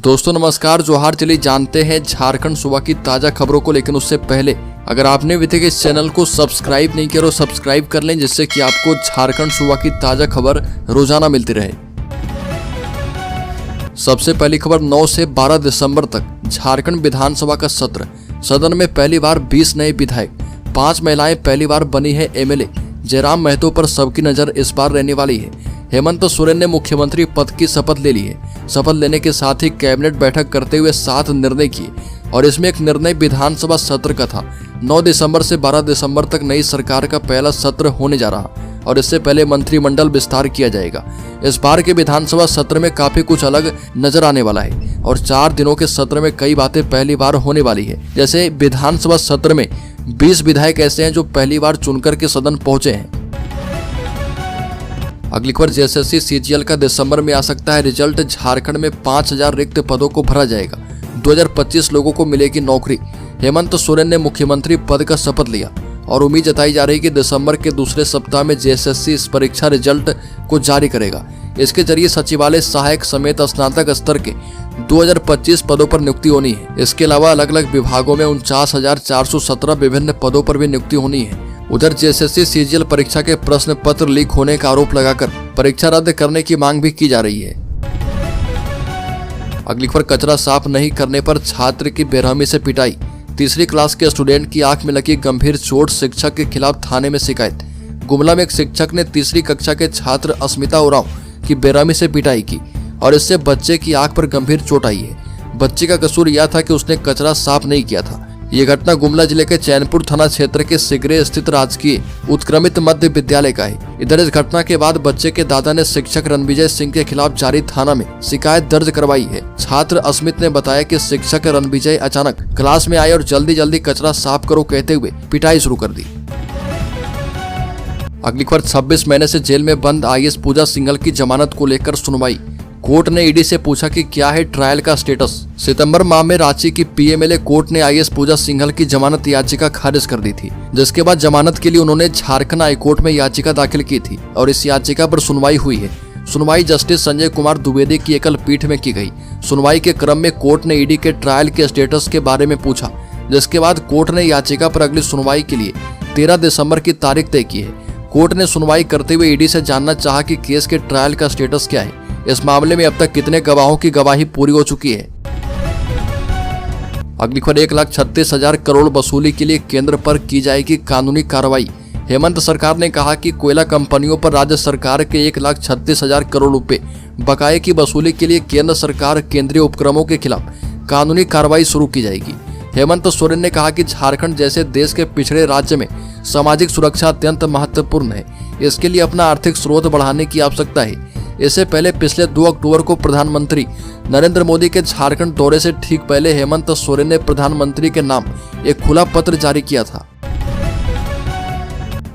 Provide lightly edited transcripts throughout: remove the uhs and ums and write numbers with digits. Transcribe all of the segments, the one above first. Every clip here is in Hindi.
दोस्तों नमस्कार, जोहार। चलिए जानते हैं झारखंड सूबा की ताजा खबरों को, लेकिन उससे पहले अगर आपने अभी तक इस चैनल को सब्सक्राइब नहीं किया तो सब्सक्राइब कर लें, जिससे कि आपको झारखंड सूबा की ताजा खबर रोजाना मिलती रहे। सबसे पहली खबर, 9 से 12 दिसंबर तक झारखंड विधानसभा का सत्र। सदन में पहली बार 20 नए विधायक, 5 महिलाएं पहली बार बनी है एमएलए। जयराम महतो पर सबकी नजर इस बार रहने वाली है। हेमंत सोरेन ने मुख्यमंत्री पद की शपथ ले ली है। शपथ लेने के साथ ही कैबिनेट बैठक करते हुए 7 निर्णय किए और इसमें एक निर्णय विधानसभा सत्र का था। 9 दिसंबर से 12 दिसंबर तक नई सरकार का पहला सत्र होने जा रहा और इससे पहले मंत्रिमंडल विस्तार किया जाएगा। इस बार के विधानसभा सत्र में काफी कुछ अलग नजर आने वाला है और 4 दिनों के सत्र में कई बातें पहली बार होने वाली है। जैसे विधानसभा सत्र में 20 विधायक ऐसे हैं जो पहली बार चुनकर के सदन पहुंचे हैं। अगली खबर, जेएसएससी सीजीएल का दिसंबर में आ सकता है रिजल्ट। झारखंड में 5000 रिक्त पदों को भरा जाएगा। 2025 लोगों को मिलेगी नौकरी। हेमंत सोरेन ने मुख्यमंत्री पद का शपथ लिया और उम्मीद जताई जा रही है कि दिसंबर के दूसरे सप्ताह में जेएसएससी इस परीक्षा रिजल्ट को जारी करेगा। इसके जरिए सचिवालय सहायक समेत स्नातक स्तर के 2025 पदों पर नियुक्ति होनी है। इसके अलावा अलग अलग विभागों में 49,417 विभिन्न पदों पर भी नियुक्ति होनी है। उधर जेएसएससी सीजीएल परीक्षा के प्रश्न पत्र लीक होने का आरोप लगाकर परीक्षा रद्द करने की मांग भी की जा रही है। अगली खबर, कचरा साफ नहीं करने पर छात्र की बेरहमी से पिटाई। 3री क्लास के स्टूडेंट की आंख में लगी गंभीर चोट, शिक्षक के खिलाफ थाने में शिकायत। गुमला में एक शिक्षक ने 3री कक्षा के छात्र अस्मिता उरांव की बेरहमी से पिटाई की और इससे बच्चे की आंख पर गंभीर चोट आई है। बच्चे का कसूर यह था कि उसने कचरा साफ नहीं किया था। ये घटना गुमला जिले के चैनपुर थाना क्षेत्र के सिगरे स्थित राजकीय उत्क्रमित मध्य विद्यालय का है। इधर इस घटना के बाद बच्चे के दादा ने शिक्षक रणविजय सिंह के खिलाफ जारी थाना में शिकायत दर्ज करवाई है। छात्र अस्मित ने बताया कि शिक्षक रणविजय अचानक क्लास में आए और जल्दी जल्दी कचरा साफ करो कहते हुए पिटाई शुरू कर दी। अगली खबर, 26 महीने से जेल में बंद आईएएस पूजा सिंघल की जमानत को लेकर सुनवाई। कोर्ट ने ईडी से पूछा कि क्या है ट्रायल का स्टेटस। सितंबर माह में रांची की पीएमएलए कोर्ट ने आईएएस पूजा सिंघल की जमानत याचिका खारिज कर दी थी, जिसके बाद जमानत के लिए उन्होंने झारखंड हाईकोर्ट में याचिका दाखिल की थी और इस याचिका पर सुनवाई हुई है। सुनवाई जस्टिस संजय कुमार द्विवेदी की एकल पीठ में की गई। सुनवाई के क्रम में कोर्ट ने ईडी के ट्रायल के स्टेटस के बारे में पूछा, जिसके बाद कोर्ट ने याचिका पर अगली सुनवाई के लिए 13 दिसंबर की तारीख तय की है। कोर्ट ने सुनवाई करते हुए ईडी से जानना चाहा कि केस के ट्रायल का स्टेटस क्या है। इस मामले में अब तक कितने गवाहों की गवाही पूरी हो चुकी है। अगली खबर, 1,36,000 करोड़ वसूली के लिए केंद्र पर की जाएगी कानूनी कार्रवाई। हेमंत सरकार ने कहा कि कोयला कंपनियों पर राज्य सरकार के 1,36,000 करोड़ रुपए बकाये की वसूली के लिए केंद्र सरकार केंद्रीय उपक्रमों के खिलाफ कानूनी कार्रवाई शुरू की जाएगी। हेमंत सोरेन ने कहा कि झारखंड जैसे देश के पिछड़े राज्य में सामाजिक सुरक्षा अत्यंत महत्वपूर्ण है। इसके लिए अपना आर्थिक स्रोत बढ़ाने की आवश्यकता है। इससे पहले पिछले 2 अक्टूबर को प्रधानमंत्री नरेंद्र मोदी के झारखंड दौरे से ठीक पहले हेमंत सोरेन ने प्रधानमंत्री के नाम एक खुला पत्र जारी किया था।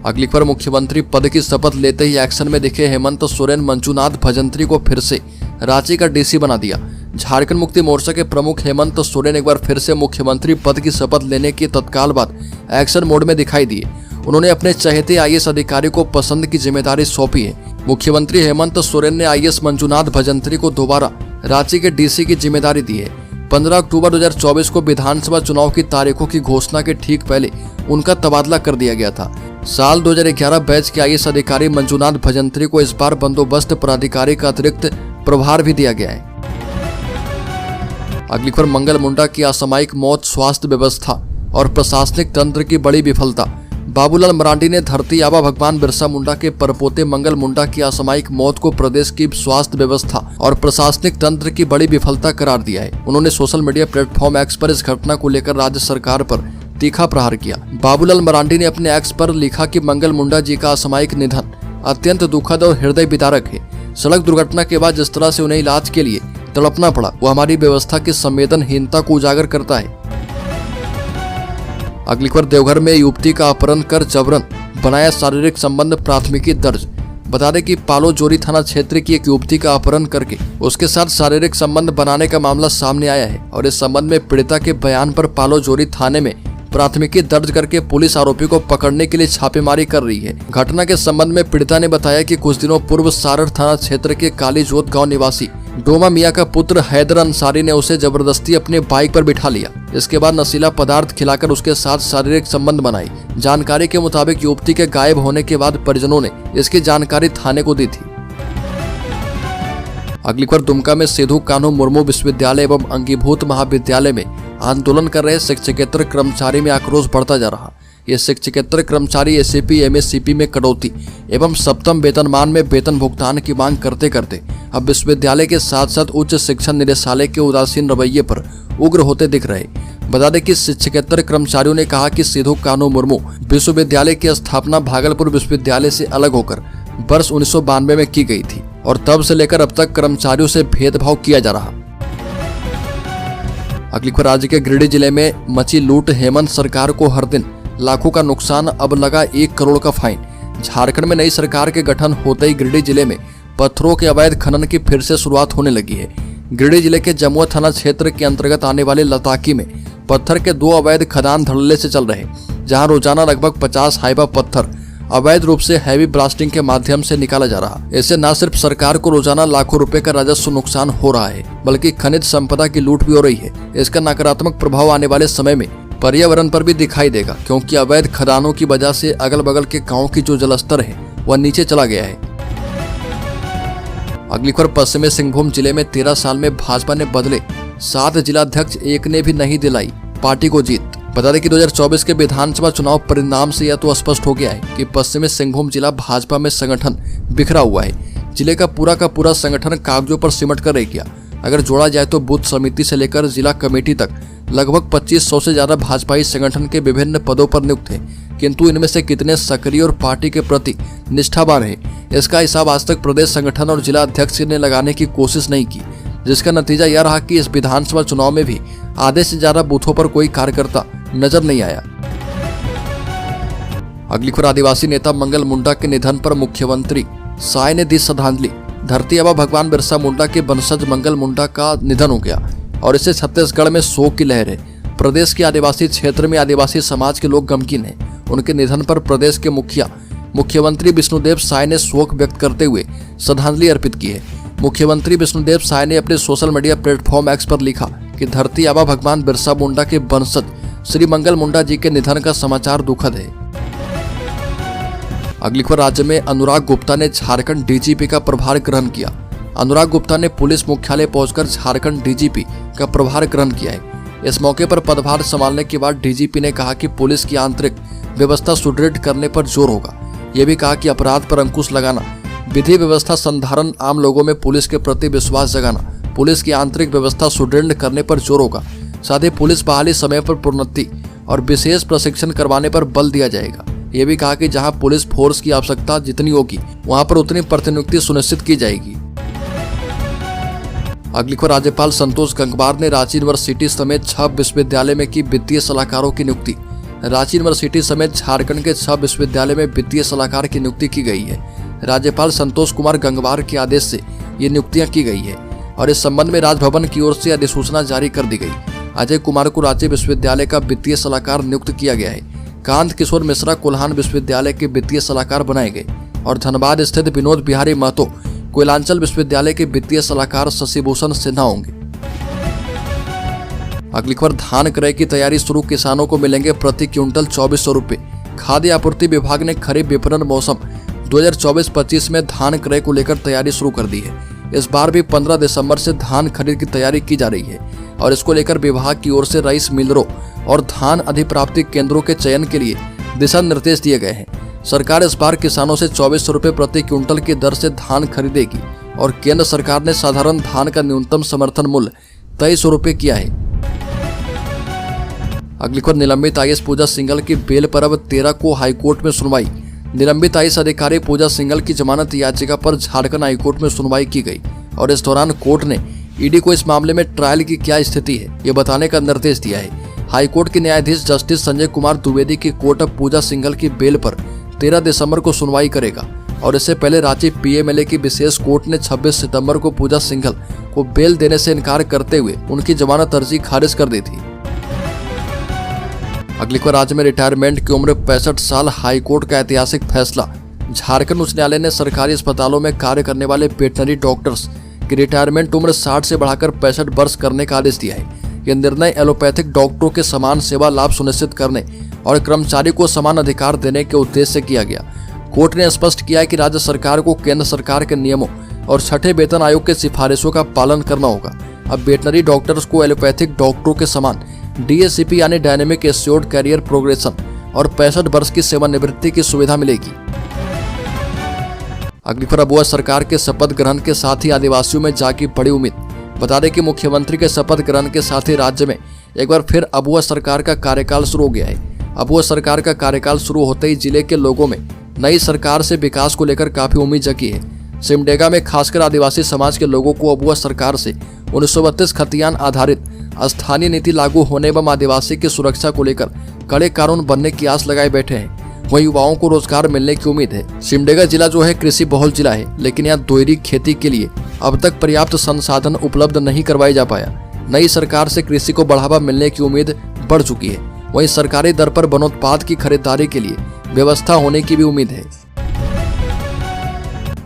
अगली खबर, मुख्यमंत्री पद की शपथ लेते ही एक्शन में दिखे हेमंत सोरेन। मंजूनाथ भजंत्री को फिर से रांची का डीसी बना दिया। झारखंड मुक्ति मोर्चा के प्रमुख हेमंत सोरेन एक बार फिर से मुख्यमंत्री पद की शपथ लेने के तत्काल बाद एक्शन मोड में दिखाई दिए। उन्होंने अपने चहेते आईएएस अधिकारी को पसंद की जिम्मेदारी सौंपी है। मुख्यमंत्री हेमंत सोरेन ने आईएएस मंजूनाथ भजंत्री को दोबारा रांची के डीसी की जिम्मेदारी दी है। 15 अक्टूबर 2024 को विधानसभा चुनाव की तारीखों की घोषणा के ठीक पहले उनका तबादला कर दिया गया था। साल 2011 बैच के आईएएस अधिकारी मंजूनाथ भजंत्री को इस बार बंदोबस्त प्राधिकारी का अतिरिक्त प्रभार भी दिया गया है। अगली खबर, मंगल मुंडा की असामयिक मौत, स्वास्थ्य व्यवस्था और प्रशासनिक तंत्र की बड़ी विफलता। बाबूलाल मरांडी ने धरती आबा भगवान बिरसा मुंडा के परपोते मंगल मुंडा की असामयिक मौत को प्रदेश की स्वास्थ्य व्यवस्था और प्रशासनिक तंत्र की बड़ी विफलता करार दिया है। उन्होंने सोशल मीडिया प्लेटफॉर्म एक्स पर इस घटना को लेकर राज्य सरकार पर तीखा प्रहार किया। बाबूलाल मरांडी ने अपने एक्स पर लिखा कि मंगल मुंडा जी का असामयिक निधन अत्यंत दुखद और हृदय विदारक है। सड़क दुर्घटना के बाद जिस तरह से उन्हें इलाज के लिए तड़पना पड़ा, वो हमारी व्यवस्था की संवेदनहीनता को उजागर करता है। अगली खबर, देवघर में युवती का अपहरण कर जबरन बनाया शारीरिक संबंध, प्राथमिकी दर्ज। बता दें कि पालोजोरी थाना क्षेत्र की एक युवती का अपहरण करके उसके साथ शारीरिक संबंध बनाने का मामला सामने आया है और इस संबंध में पीड़िता के बयान पर पालोजोरी थाने में प्राथमिकी दर्ज करके पुलिस आरोपी को पकड़ने के लिए छापेमारी कर रही है। घटना के संबंध में पीड़िता ने बताया कि कुछ दिनों पूर्व सारठ थाना क्षेत्र के कालीजोत गांव निवासी डोमा मियां का पुत्र हैदर अंसारी ने उसे जबरदस्ती अपने बाइक पर बिठा लिया। इसके बाद नशीला पदार्थ खिलाकर उसके साथ शारीरिक संबंध बनाई। जानकारी के मुताबिक युवती के गायब होने के बाद परिजनों ने इसकी जानकारी थाने को दी थी। अगली खबर दुमका में सिधू कान्हू मुर्मू विश्वविद्यालय एवं अंगीभूत महाविद्यालय में आंदोलन कर रहे शिक्षकेतर कर्मचारी में आक्रोश बढ़ता जा रहा। ये शिक्षकेतर कर्मचारी एससीपी एमएससीपी में कटौती एवं सप्तम वेतनमान में वेतन भुगतान की मांग करते करते अब विश्वविद्यालय के साथ साथ उच्च शिक्षा निदेशालय के उदासीन रवैये पर उग्र होते दिख रहे। बता दें कि शिक्षकेतर कर्मचारियों ने कहा कि सिधू कान्हू मुर्मू विश्वविद्यालय की स्थापना भागलपुर विश्वविद्यालय से अलग होकर वर्ष 1992 में की गई थी और तब से लेकर अब तक कर्मचारियों से भेदभाव किया जा रहा। अगली खबर राज्य के गिरिडीह जिले में मची लूट, हेमंत सरकार को हर दिन लाखों का नुकसान, अब लगा 1 करोड़ का फाइन। झारखंड में नई सरकार के गठन होते ही गिरिडीह जिले में पत्थरों के अवैध खनन की फिर से शुरुआत होने लगी है। गिरिडीह जिले के जमुआ थाना क्षेत्र के अंतर्गत आने वाले लताकी में पत्थर के 2 अवैध खदान धड़ल्ले से चल रहे, जहां रोजाना लगभग 50 हाइबा पत्थर अवैध रूप से हैवी ब्लास्टिंग के माध्यम से निकाला जा रहा। इससे न सिर्फ सरकार को रोजाना लाखों रुपए का राजस्व नुकसान हो रहा है, बल्कि खनिज संपदा की लूट भी हो रही है। इसका नकारात्मक प्रभाव आने वाले समय में पर्यावरण पर भी दिखाई देगा, क्योंकि अवैध खदानों की वजह से अगल बगल के गाँव की जो जलस्तर है वह नीचे चला गया है। अगली खबर पश्चिमी सिंहभूम जिले में 13 साल में भाजपा ने बदले 7 जिलाध्यक्ष, एक ने भी नहीं दिलाई पार्टी को जीत। बता दें कि 2024 के विधानसभा चुनाव परिणाम से यह तो स्पष्ट हो गया है कि पश्चिमी सिंहभूम जिला भाजपा में संगठन बिखरा हुआ है। जिले का पूरा संगठन कागजों पर सिमट कर रह गया। अगर जोड़ा जाए तो बूथ समिति से लेकर जिला कमेटी तक लगभग 2500 से ज्यादा भाजपाई संगठन के विभिन्न पदों पर नियुक्त हैं, किंतु इनमें से कितने सक्रिय और पार्टी के प्रति निष्ठावान हैं, इसका हिसाब आज तक प्रदेश संगठन और जिला अध्यक्ष ने लगाने की कोशिश नहीं की, जिसका नतीजा यह रहा कि इस विधानसभा चुनाव में भी आधे से ज्यादा बूथों पर कोई कार्यकर्ता नजर नहीं आया। अगली खबर आदिवासी नेता मंगल मुंडा के निधन पर मुख्यमंत्री साय ने दी श्रद्धांजलि। धरती आबा भगवान बिरसा मुंडा के वंशज मंगल मुंडा का निधन हो गया और इससे छत्तीसगढ़ में शोक की लहर है। प्रदेश के आदिवासी क्षेत्र में आदिवासी समाज के लोग गमगीन हैं। उनके निधन पर प्रदेश के मुख्यमंत्री विष्णुदेव साय ने शोक व्यक्त करते हुए श्रद्धांजलि अर्पित की है। मुख्यमंत्री विष्णुदेव साय ने अपने सोशल मीडिया प्लेटफॉर्म एक्स पर लिखा कि धरती आबा भगवान बिरसा मुंडा के वंशज श्री मंगल मुंडा जी के निधन का समाचार दुखद है। अगली खबर राज्य में अनुराग गुप्ता ने झारखंड डीजीपी का प्रभार ग्रहण किया। अनुराग गुप्ता ने पुलिस मुख्यालय पहुंचकर झारखंड डीजीपी का प्रभार ग्रहण किया है। इस मौके पर पदभार संभालने के बाद डीजीपी ने कहा कि पुलिस की आंतरिक व्यवस्था सुदृढ़ करने पर जोर होगा। यह भी कहा कि अपराध पर अंकुश लगाना, विधि व्यवस्था संधारण, आम लोगों में पुलिस के प्रति विश्वास जगाना, पुलिस की आंतरिक व्यवस्था सुदृढ़ करने पर जोर होगा। साथ ही पुलिस बहाली समय पर प्रोन्नति और विशेष प्रशिक्षण करवाने पर बल दिया जाएगा। ये भी कहा कि जहां पुलिस फोर्स की आवश्यकता जितनी होगी वहां पर उतनी प्रतिनियुक्ति सुनिश्चित की जाएगी। अगली खबर राज्यपाल संतोष गंगवार ने रांची यूनिवर्सिटी समेत 6 विश्वविद्यालय में की वित्तीय सलाहकारों की नियुक्ति। रांची यूनिवर्सिटी समेत झारखंड के 6 विश्वविद्यालय में वित्तीय सलाहकार की नियुक्ति की गई है। राज्यपाल संतोष कुमार गंगवार के आदेश से ये नियुक्तियां की गई है और इस संबंध में राजभवन की ओर से अधिसूचना जारी कर दी गई। अजय कुमार को रांची विश्वविद्यालय का वित्तीय सलाहकार नियुक्त किया गया है। कांत किशोर मिश्रा कोल्हान विश्वविद्यालय के वित्तीय सलाहकार बनाए गए और धनबाद स्थित विनोद बिहारी महतो कोयलांचल विश्वविद्यालय के वित्तीय सलाहकार शशिभूषण सिन्हा होंगे। अगली खबर धान क्रय की तैयारी शुरू, किसानों को मिलेंगे प्रति क्विंटल 2400 रुपए। खाद्य आपूर्ति विभाग ने खरीफ विपणन मौसम 2024-25 में धान क्रय को लेकर तैयारी शुरू कर दी है। इस बार भी 15 दिसंबर से धान खरीद की तैयारी की जा रही है और इसको लेकर विभाग की ओर से राइस मिलरों और धान अधिप्राप्ति केंद्रों के चयन के लिए दिशा निर्देश दिए गए हैं। सरकार इस बार किसानों से 2400 रुपए प्रति क्विंटल की दर से धान खरीदेगी और केंद्र सरकार ने साधारण धान का न्यूनतम समर्थन मूल्य 2300 रुपए किया है। अगली खबर निलंबित आईएएस पूजा सिंघल की बेल पर अब 13 को हाईकोर्ट में सुनवाई। निलंबित आईएएस अधिकारी पूजा सिंघल की जमानत याचिका पर झारखंड हाईकोर्ट में सुनवाई की गई और इस दौरान कोर्ट ने ईडी को इस मामले में ट्रायल की क्या स्थिति है ये बताने का निर्देश दिया है। हाईकोर्ट के न्यायाधीश जस्टिस संजय कुमार द्विवेदी की कोर्ट अब पूजा सिंघल की बेल पर 13 दिसंबर को सुनवाई करेगा और इससे पहले रांची पीएमएलए की विशेष कोर्ट ने 26 सितंबर को पूजा सिंघल को बेल देने से इनकार करते हुए उनकी जमानत अर्जी खारिज कर दी थी। अगली खबर राज्य में रिटायरमेंट की उम्र 65 साल, हाईकोर्ट का ऐतिहासिक फैसला। झारखंड उच्च न्यायालय ने सरकारी अस्पतालों में कार्य करने वाले वेटनरी डॉक्टर्स कि रिटायरमेंट उम्र 60 से बढ़ाकर 65 वर्ष करने का आदेश दिया है। यह निर्णय एलोपैथिक डॉक्टरों के समान सेवा लाभ सुनिश्चित करने और कर्मचारी को समान अधिकार देने के उद्देश्य से किया गया। कोर्ट ने स्पष्ट किया है कि राज्य सरकार को केंद्र सरकार के नियमों और छठे वेतन आयोग के सिफारिशों का पालन करना होगा। अब वेटनरी डॉक्टर्स को एलोपैथिक डॉक्टरों के समान DACP यानी डायनेमिक एश्योर्ड कैरियर प्रोग्रेशन और 65 वर्ष की सेवानिवृत्ति की सुविधा मिलेगी। अगली खबर अबुआ सरकार के शपथ ग्रहण के साथ ही आदिवासियों में जागी बड़ी उम्मीद। बता दें कि मुख्यमंत्री के शपथ ग्रहण के साथ ही राज्य में एक बार फिर अबुआ सरकार का कार्यकाल शुरू हो गया है। अबुआ सरकार का कार्यकाल शुरू होते ही जिले के लोगों में नई सरकार से विकास को लेकर काफी उम्मीद जगी है। सिमडेगा में खासकर आदिवासी समाज के लोगों को अबुआ सरकार से 1932 खतियान आधारित स्थानीय नीति लागू होने एवं आदिवासी की सुरक्षा को लेकर कड़े कानून बनने की आस लगाए बैठे हैं। वहीं युवाओं को रोजगार मिलने की उम्मीद है। सिमडेगा जिला जो है कृषि बहुल जिला है, लेकिन यहाँ दोहरी खेती के लिए अब तक पर्याप्त संसाधन उपलब्ध नहीं करवाया जा पाया। नई सरकार से कृषि को बढ़ावा मिलने की उम्मीद बढ़ चुकी है। वहीं सरकारी दर पर वनोत्पाद की खरीदारी के लिए व्यवस्था होने की भी उम्मीद है।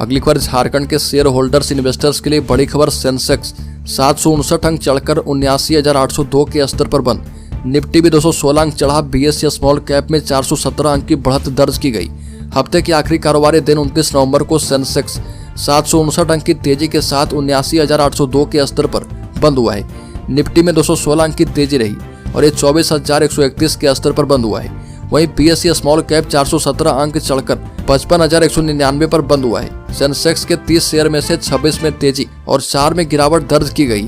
अगली खबर झारखंड के शेयर होल्डर्स इन्वेस्टर्स के लिए बड़ी खबर। सेंसेक्स 759 अंक चढ़कर 79,802 के स्तर पर बंद। निफ्टी भी 216 अंक चढ़ा। BSE स्मॉल कैप में 417 अंक की बढ़त दर्ज की गई। हफ्ते के आखिरी कारोबारी दिन 29 नवंबर को सेंसेक्स 759 अंक की तेजी के साथ 79,802 के स्तर पर बंद हुआ है। निफ्टी में 216 अंक की तेजी रही और ये 24,131 के स्तर पर बंद हुआ है। वहीं BSE स्मॉल कैप 417 अंक चढ़कर 55,199 पर बंद हुआ है। सेंसेक्स के 30 शेयर में से 26 में तेजी और 4 में गिरावट दर्ज की गई है।